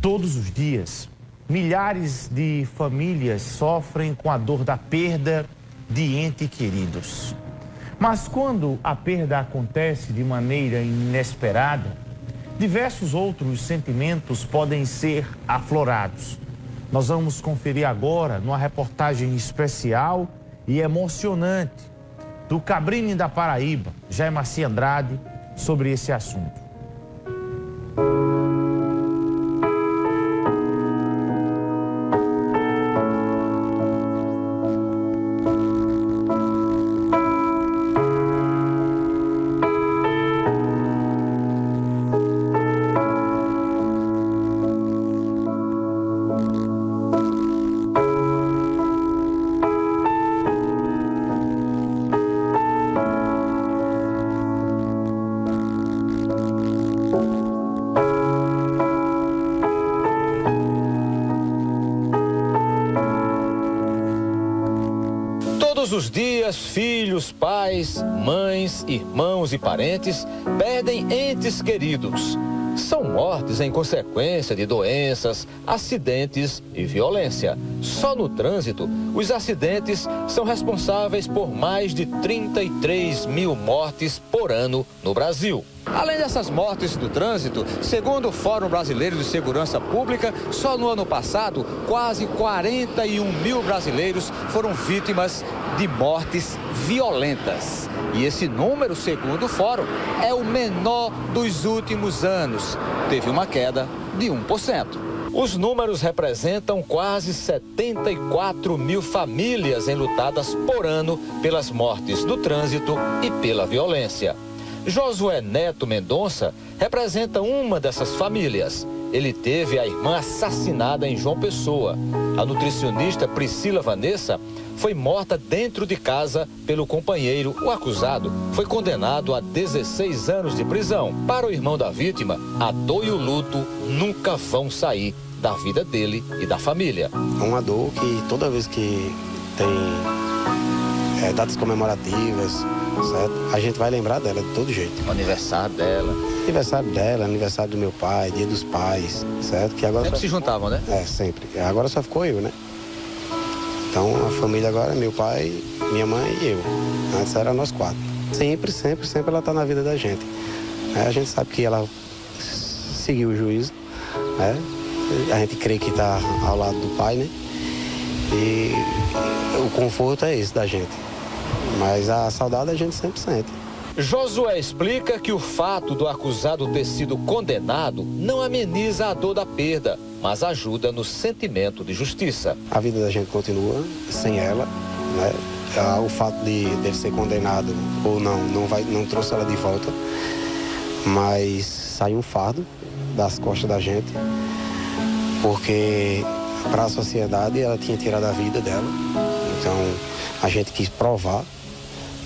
Todos os dias, milhares de famílias sofrem com a dor da perda de entes queridos. Mas quando a perda acontece de maneira inesperada, diversos outros sentimentos podem ser aflorados. Nós vamos conferir agora numa reportagem especial e emocionante do Cabrini da Paraíba, Jair Marci Andrade, sobre esse assunto. Todos os dias, filhos, pais, mães, irmãos e parentes perdem entes queridos. São mortes em consequência de doenças, acidentes e violência. Só no trânsito, os acidentes são responsáveis por mais de 33 mil mortes por ano no Brasil. Além dessas mortes do trânsito, segundo o Fórum Brasileiro de Segurança Pública, só no ano passado, quase 41 mil brasileiros foram vítimas de mortes violentas. E esse número, segundo o Fórum, é o menor dos últimos anos. Teve uma queda de 1%. Os números representam quase 74 mil famílias enlutadas por ano pelas mortes do trânsito e pela violência. Josué Neto Mendonça representa uma dessas famílias. Ele teve a irmã assassinada em João Pessoa. A nutricionista Priscila Vanessa foi morta dentro de casa pelo companheiro. O acusado foi condenado a 16 anos de prisão. Para o irmão da vítima, a dor e o luto nunca vão sair da vida dele e da família. É uma dor que toda vez que tem datas comemorativas, certo? A gente vai lembrar dela de todo jeito. O aniversário dela. Aniversário dela, aniversário do meu pai, dia dos pais, certo? Que agora sempre se juntavam, né? Sempre. Agora só ficou eu, né? Então a família agora é meu pai, minha mãe e eu. Antes era nós quatro. Sempre ela tá na vida da gente. A gente sabe que ela seguiu o juízo, né? A gente crê que tá ao lado do pai, né? E o conforto é esse da gente. Mas a saudade a gente sempre sente. Josué explica que o fato do acusado ter sido condenado não ameniza a dor da perda, mas ajuda no sentimento de justiça. A vida da gente continua sem ela, né? O fato dele ser condenado ou não trouxe ela de volta, mas saiu um fardo das costas da gente, porque para a sociedade ela tinha tirado a vida dela. Então a gente quis provar,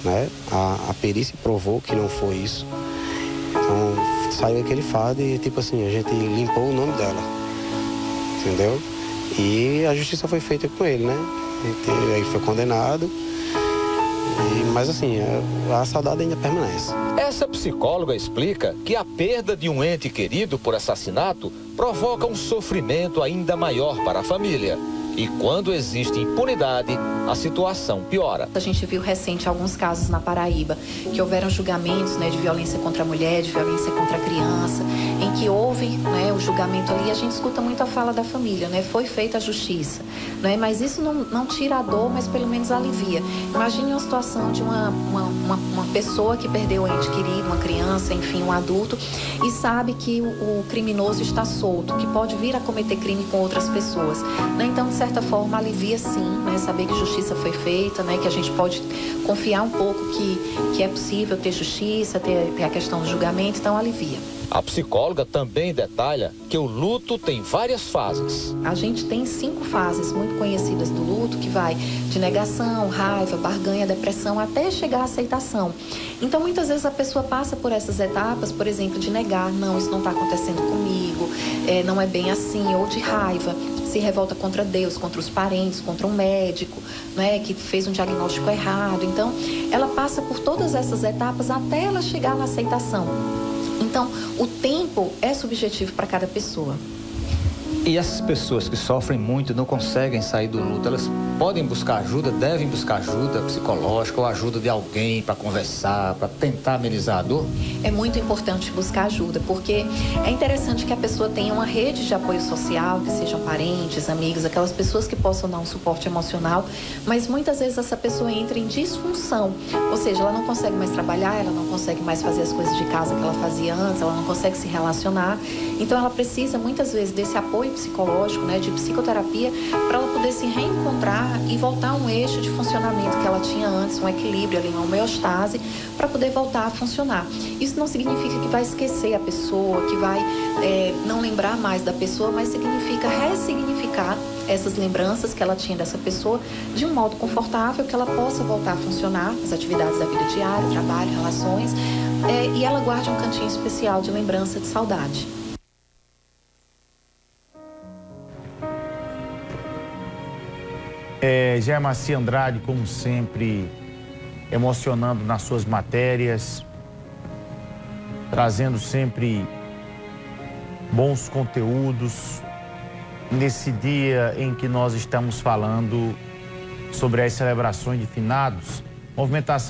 né? A perícia provou que não foi isso. Então saiu aquele fardo e tipo assim, a gente limpou o nome dela, entendeu? E a justiça foi feita com ele, né? Ele foi condenado. Mas assim, a saudade ainda permanece. Essa psicóloga explica que a perda de um ente querido por assassinato provoca um sofrimento ainda maior para a família. E quando existe impunidade, a situação piora. A gente viu recente alguns casos na Paraíba que houveram julgamentos, né, de violência contra a mulher, de violência contra a criança, em que houve, né, o julgamento ali. A gente escuta muito a fala da família, né, foi feita a justiça, né, mas isso não tira a dor, mas pelo menos alivia. Imagine uma situação de uma pessoa que perdeu um ente querido, uma criança, enfim, um adulto, e sabe que o criminoso está solto, que pode vir a cometer crime com outras pessoas, né? Então, de certa forma, alivia sim, né? Saber que justiça foi feita, né? Que a gente pode confiar um pouco que é possível ter justiça, ter a questão do julgamento, então alivia. A psicóloga também detalha que o luto tem várias fases. A gente tem 5 fases muito conhecidas do luto, que vai de negação, raiva, barganha, depressão, até chegar à aceitação. Então, muitas vezes a pessoa passa por essas etapas, por exemplo, de negar, não, isso não está acontecendo comigo, não é bem assim, ou de raiva, se revolta contra Deus, contra os parentes, contra um médico, né, que fez um diagnóstico errado. Então, ela passa por todas essas etapas até ela chegar na aceitação. Então, o tempo é subjetivo para cada pessoa. E essas pessoas que sofrem muito, não conseguem sair do luto, elas podem buscar ajuda, devem buscar ajuda psicológica ou ajuda de alguém para conversar, para tentar amenizar a dor? É muito importante buscar ajuda, porque é interessante que a pessoa tenha uma rede de apoio social, que sejam parentes, amigos, aquelas pessoas que possam dar um suporte emocional, mas muitas vezes essa pessoa entra em disfunção, ou seja, ela não consegue mais trabalhar, ela não consegue mais fazer as coisas de casa que ela fazia antes, ela não consegue se relacionar, então ela precisa muitas vezes desse apoio psicológico, né, de psicoterapia, para ela poder se reencontrar e voltar a um eixo de funcionamento que ela tinha antes, um equilíbrio ali, uma homeostase, para poder voltar a funcionar. Isso não significa que vai esquecer a pessoa, que vai não lembrar mais da pessoa, mas significa ressignificar essas lembranças que ela tinha dessa pessoa de um modo confortável, que ela possa voltar a funcionar, as atividades da vida diária, trabalho, relações, e ela guarde um cantinho especial de lembrança, de saudade. Germaci Andrade, como sempre, emocionando nas suas matérias, trazendo sempre bons conteúdos nesse dia em que nós estamos falando sobre as celebrações de finados, movimentação